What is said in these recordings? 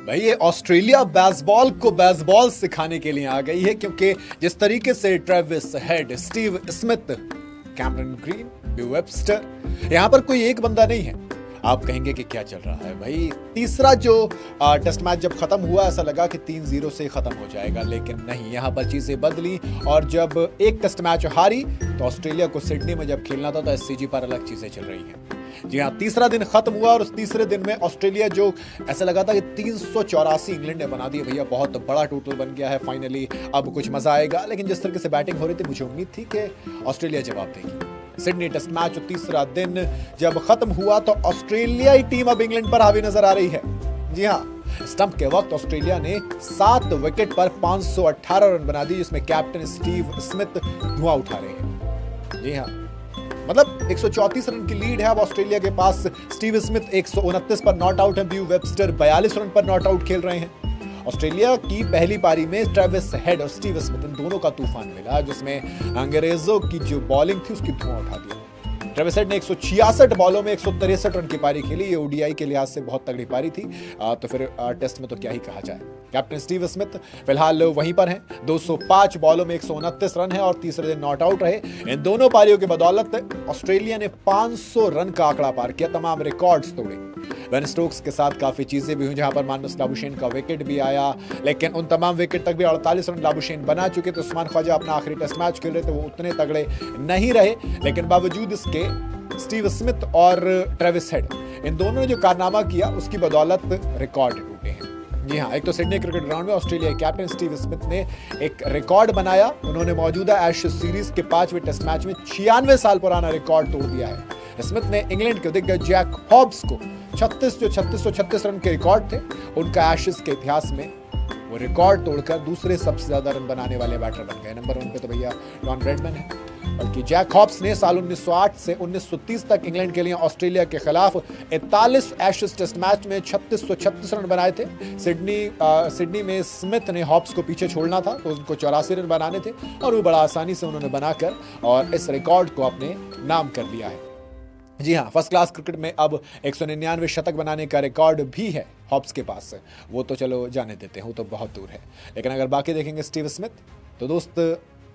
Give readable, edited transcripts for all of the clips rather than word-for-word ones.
भाई ये Australia baseball को बेसबॉल सिखाने के लिए आ गई है, क्योंकि जिस तरीके से Travis head, Steve Smith, Cameron green, bill Webster, यहां पर कोई एक बंदा नहीं है। आप कहेंगे कि क्या चल रहा है भाई। तीसरा जो टेस्ट मैच जब खत्म हुआ ऐसा लगा कि 3-0 से खत्म हो जाएगा, लेकिन नहीं, यहां पर चीजें बदली और जब एक टेस्ट मैच हारी तो ऑस्ट्रेलिया को सिडनी में जब खेलना था तो एससीजी पर अलग चीजें चल रही हैं। जी हाँ, तीसरा दिन खत्म हुआ और उस तीसरे दिन में ऑस्ट्रेलिया जो ऐसा लगा था कि 384 इंग्लैंड ने बना दिया, भैया बहुत बड़ा टोटल बन गया है फाइनली, अब कुछ मजा आएगा। लेकिन जिस तरह से बैटिंग हो रही थी मुझे उम्मीद थी कि ऑस्ट्रेलिया जवाब देगी। सिडनी टेस्ट मैच तीसरा दिन जब खत्म हुआ तो ऑस्ट्रेलियाई टीम अब इंग्लैंड पर हावी नजर आ रही है। जी हाँ, स्टंप के वक्त ऑस्ट्रेलिया ने 7 विकेट पर 518 रन बना दिए, जिसमें कैप्टन स्टीव स्मिथ धुआं उठा रहे हैं। जी हाँ, मतलब 134 रन की लीड है अब ऑस्ट्रेलिया के पास। स्टीव स्मिथ 129 पर नॉट आउट है, बिल वेबस्टर 42 रन पर नॉट आउट खेल रहे हैं। ऑस्ट्रेलिया की पहली पारी में ट्रेविस हेड और स्टीव स्मिथ इन दोनों का तूफान मिला, जिसमें अंग्रेजों की जो बॉलिंग थी उसकी धुआं उठा दिया। ट्रेविस हेड ने 166 बॉलों में 163 रन की पारी खेली। ये ओडीआई के लिहाज से बहुत तगड़ी पारी थी, तो फिर टेस्ट में तो क्या ही कहा जाए। कैप्टन स्टीव स्मिथ फिलहाल वहीं पर हैं, 205 बॉलों में 129 रन है और तीसरे दिन नॉट आउट रहे। इन दोनों पारियों की बदौलत ऑस्ट्रेलिया ने 500 रन का आंकड़ा पार किया, तमाम रिकॉर्ड्स तोड़े। बेन स्टोक्स के साथ काफी चीजें भी हुई, जहां पर मानस लाबुशेन का विकेट भी आया, लेकिन उन तमाम विकेट तक भी 48 रन लाबुशेन बना चुके थे। उस्मान ख्वाजा अपना आखिरी टेस्ट मैच खेल रहे थे, वो उतने तगड़े नहीं रहे, लेकिन बावजूद इसके स्टीव स्मिथ और ट्रेविस हेड इन दोनों ने जो कारनामा किया उसकी बदौलत रिकॉर्ड टूटे हैं। जी हाँ, एक तो सिडनी क्रिकेट ग्राउंड में ऑस्ट्रेलिया कैप्टन स्टीव स्मिथ ने एक रिकॉर्ड बनाया। उन्होंने मौजूदा एशेज सीरीज के 5वें टेस्ट मैच में 96 साल पुराना रिकॉर्ड तोड़ दिया है। स्मिथ ने इंग्लैंड के दिग्गज जैक हॉब्स को 36 रन के रिकॉर्ड थे उनका एशेज के इतिहास में, वो रिकॉर्ड तोड़कर दूसरे सबसे ज्यादा रन बनाने वाले बैटर बन गए। नंबर 1 पे तो भैया डॉन ब्रैडमैन है, बल्कि जैक हॉब्स ने साल 1908 से 1930 तक इंग्लैंड के लिए ऑस्ट्रेलिया के खिलाफ 41 एशेज टेस्ट मैच में 3636 रन बनाए थे। सिडनी में स्मिथ ने हॉब्स को पीछे छोड़ना था तो उनको 84 रन बनाने थे और वो बड़ा आसानी से उन्होंने बनाकर और इस रिकॉर्ड को अपने नाम कर लिया है। जी हाँ, फर्स्ट क्लास क्रिकेट में अब 199 शतक बनाने का रिकॉर्ड भी है हॉब्स के पास, वो तो चलो जाने देते हैं, वो तो बहुत दूर है। लेकिन अगर बाकी देखेंगे स्टीव स्मिथ, तो दोस्त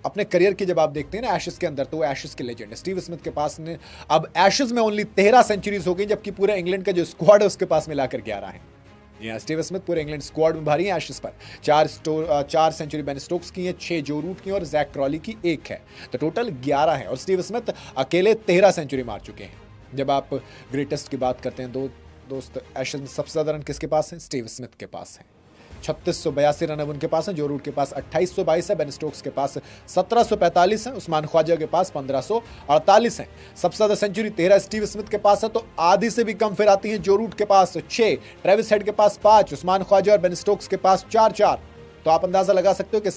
अपने करियर की जब आप देखते हैं ना एशेज के अंदर, तो वो एशेज के लेजेंड है। स्टीव स्मिथ के पास ने अब एशेज में ओनली 13 सेंचुरीज हो गई, जबकि पूरे इंग्लैंड का जो स्क्वाड है उसके पास मिलाकर 11 है। यहाँ स्टीव स्मिथ पूरे इंग्लैंड स्क्वाड में भारी है एशेज पर। 4 सेंचुरी बेन स्टोक्स की है, 6 जो रूट की और जैक क्रॉली की 1 है, तो टोटल 11 है। और स्टीव स्मिथ अकेले 13 सेंचुरी मार चुके हैं। जब आप ग्रेटेस्ट की बात करते हैं दोस्त, एशेज में सबसे ज्यादा रन किसके पास है? स्टीव स्मिथ के पास है। 3682 रन अब उनके पास है। जो रूट के पास 2822 है, बेन स्टोक्स के पास 1745 है, उस्मान ख्वाजा के पास 1548 है। सबसे ज्यादा सेंचुरी 13 स्टीव स्मिथ के पास है, तो आधी से भी कम फिर आती है जो रूट के पास 6, ट्रेविस हेड के पास 5, उस्मान ख्वाजा और बेन स्टोक्स के पास 4-4। तो आप अंदाजा लगा सकते हो कि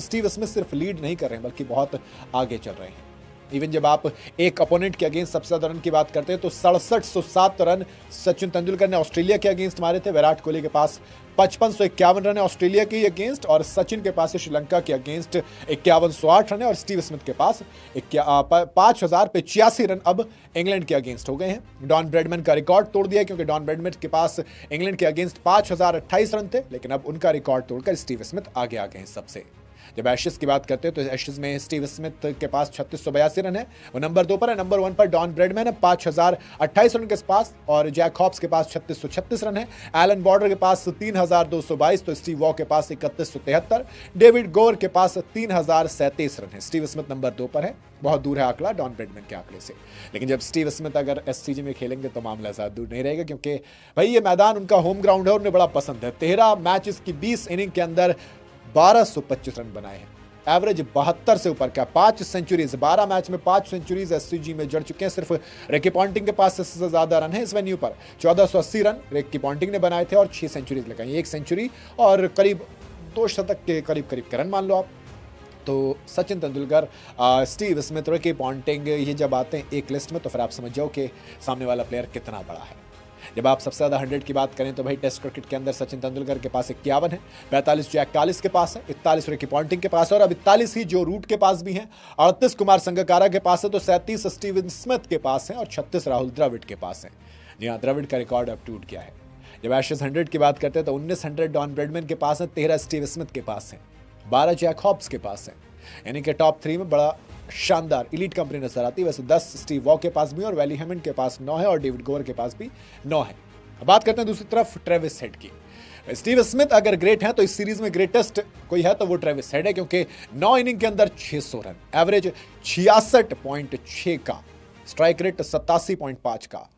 स्टीव स्मिथ सिर्फ लीड नहीं कर रहे हैं बल्कि बहुत आगे चल रहे हैं। इवन जब आप एक अपोनेंट के अगेंस्ट सबसे ज्यादा रन की बात करते हैं तो 6707 रन सचिन तेंदुलकर ने ऑस्ट्रेलिया के अगेंस्ट मारे थे। विराट कोहली के पास 5551 रन है ऑस्ट्रेलिया के अगेंस्ट, और सचिन के पास श्रीलंका के अगेंस्ट 5108 रन है, और स्टीव स्मिथ के पास 5085 रन अब इंग्लैंड के अगेंस्ट हो गए हैं। डॉन ब्रैडमैन का रिकॉर्ड तोड़ दिया, क्योंकि डॉन ब्रैडमैन के पास इंग्लैंड के अगेंस्ट 5028 रन थे, लेकिन अब उनका रिकॉर्ड तोड़कर स्टीव स्मिथ आगे आ गए हैं सबसे। जब एशेज की बात करते हैं तो एशेज में स्टीव स्मिथ के पास 3682 रन है, वो नंबर 2 पर है। नंबर 1 पर डॉन ब्रैडमैन है 5028 रन के पास, और जैक हॉब्स के पास 3636 रन है। एलन बॉर्डर के पास 3222, तो स्टीव वॉ के पास 3173, डेविड गोर के पास 3037 रन है। स्टीव स्मिथ नंबर 2 पर है, बहुत दूर है आंकड़ा डॉन ब्रैडमैन के आंकड़े से। लेकिन जब स्टीव स्मिथ अगर एससीजी में खेलेंगे तो मामला ज्यादा दूर नहीं रहेगा, क्योंकि भाई ये मैदान उनका होम ग्राउंड है, उन्हें बड़ा पसंद है। 13 मैचेस की 20 इनिंग के अंदर 1225 रन बनाए हैं, एवरेज 72 से ऊपर का, 5 सेंचुरीज, 12 मैच में 5 सेंचुरीज एससीजी में जड़ चुके हैं। सिर्फ रिकी पॉन्टिंग के पास सबसे ज्यादा रन है इस वेन्यू पर, 1480 रन रिकी पॉन्टिंग ने बनाए थे और 6 सेंचुरीज लगाई, 1 सेंचुरी और करीब 2 शतक के करीब के रन मान लो आप। तो Sachin Tendulkar, Steve Smith, Ricky Ponting, ये जब आते हैं एक लिस्ट में तो फिर आप समझ जाओ कि सामने वाला प्लेयर कितना बड़ा है। जब आप सबसे ज्यादा 100 की बात करें तो भाई टेस्ट क्रिकेट के अंदर सचिन तेंदुलकर के पास 51 है, 45 जैक कालिस के पास है, 41 रिकी पॉन्टिंग के पास है, और अब 41 ही जो रूट के पास भी हैं। 38 कुमार संगकारा के पास है, तो 37 स्टीवन स्मिथ के पास है और 36 राहुल द्रविड़ के पास है। जी हाँ, द्रविड़ का रिकॉर्ड अब टूट गया है। जब एशेज 100 की बात करते हैं तो 19 डॉन ब्रेडमैन के पास है, 13 स्टीव स्मिथ के पास है, 12 जैक हॉब्स के पास है, यानी कि टॉप 3 में बड़ा शानदार इलीट कंपनी नजर आती है। वैसे 10 स्टीव वॉ के पास भी और वैली हेमंड के पास 9 है और डेविड गोवर के पास भी 9 है। अब बात करते हैं दूसरी तरफ ट्रेविस हेड की। स्टीव स्मिथ अगर ग्रेट है तो इस सीरीज में ग्रेटेस्ट कोई है तो वो ट्रेविस हेड है, क्योंकि 9 इनिंग के अंदर 600 रन, एवरेज 66.6 का, स्ट्राइक रेट 87.5 का,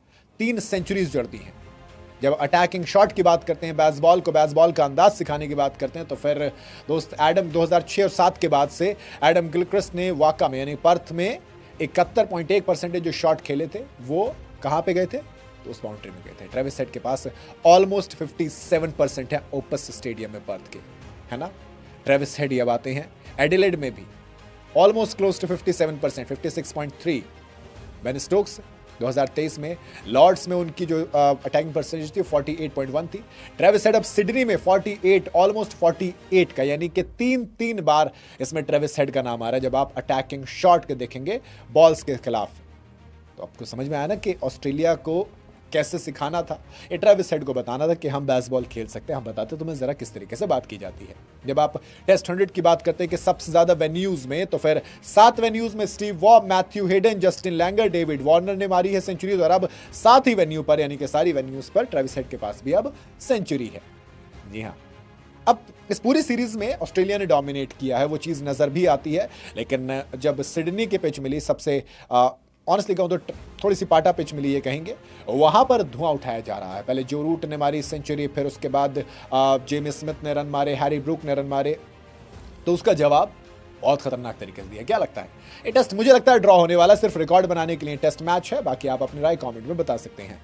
3 सेंचुरीज जड़ दी हैं। जब अटैकिंग शॉट की बात करते हैं, बेसबॉल का अंदाज सिखाने की बात करते हैं, तो फिर दोस्त एडम 2006 और 7 के बाद से एडम गिलक्रिस्ट ने वाका में यानी पर्थ में 71.1% जो शॉट खेले थे वो कहाँ पे गए थे, तो उस बाउंड्री में गए थे। ट्रेविस हेड के पास ऑलमोस्ट 57% है ओपस स्टेडियम में पर्थ के, है ना। ट्रेविस हेड अब आते हैं एडिलेड में भी almost close to 57%, 56.3। Ben Stokes 2023 में लॉर्ड्स में उनकी जो अटैकिंग परसेंटेज थी 48.1 थी। ट्रेविस हेड अब सिडनी में 48, ऑलमोस्ट 48 का, यानी कि 3 बार इसमें ट्रेविस हेड का नाम आ रहा है जब आप अटैकिंग शॉट के देखेंगे बॉल्स के खिलाफ। तो आपको समझ में आया ना कि ऑस्ट्रेलिया को कैसे सिखाना था, ये ट्रेविस हेड को बताना था कि हम बेसबॉल खेल सकते हैं। हम बताते तुम्हें जरा किस तरीके से बात की जाती है। जब आप टेस्ट 100 की बात करते हैं कि सबसे ज्यादा वेन्यूज में, तो फिर 7 वेन्यूज में Steve Waugh, Matthew Hayden, Justin Langer, David Warner ने मारी है सेंचुरी, और अब 7 ही वेन्यू पर यानी कि सारी वेन्यूज पर ट्रेविस हेड के पास भी अब सेंचुरी है। जी हाँ, अब इस पूरी सीरीज में ऑस्ट्रेलिया ने डोमिनेट किया है, वो चीज नजर भी आती है। लेकिन जब सिडनी की पिच मिली, सबसे ऑनेस्टली कहूं तो थोड़ी सी पाटा पिच मिली ये कहेंगे, वहां पर धुआं उठाया जा रहा है। पहले जो रूट ने मारी सेंचुरी, फिर उसके बाद जेमी स्मिथ ने रन मारे, हैरी ब्रूक ने रन मारे, तो उसका जवाब बहुत खतरनाक तरीके से दिया। क्या लगता है ये टेस्ट? मुझे लगता है ड्रॉ होने वाला, सिर्फ रिकॉर्ड बनाने के लिए टेस्ट मैच है। बाकी आप अपनी राय कमेंट में बता सकते हैं।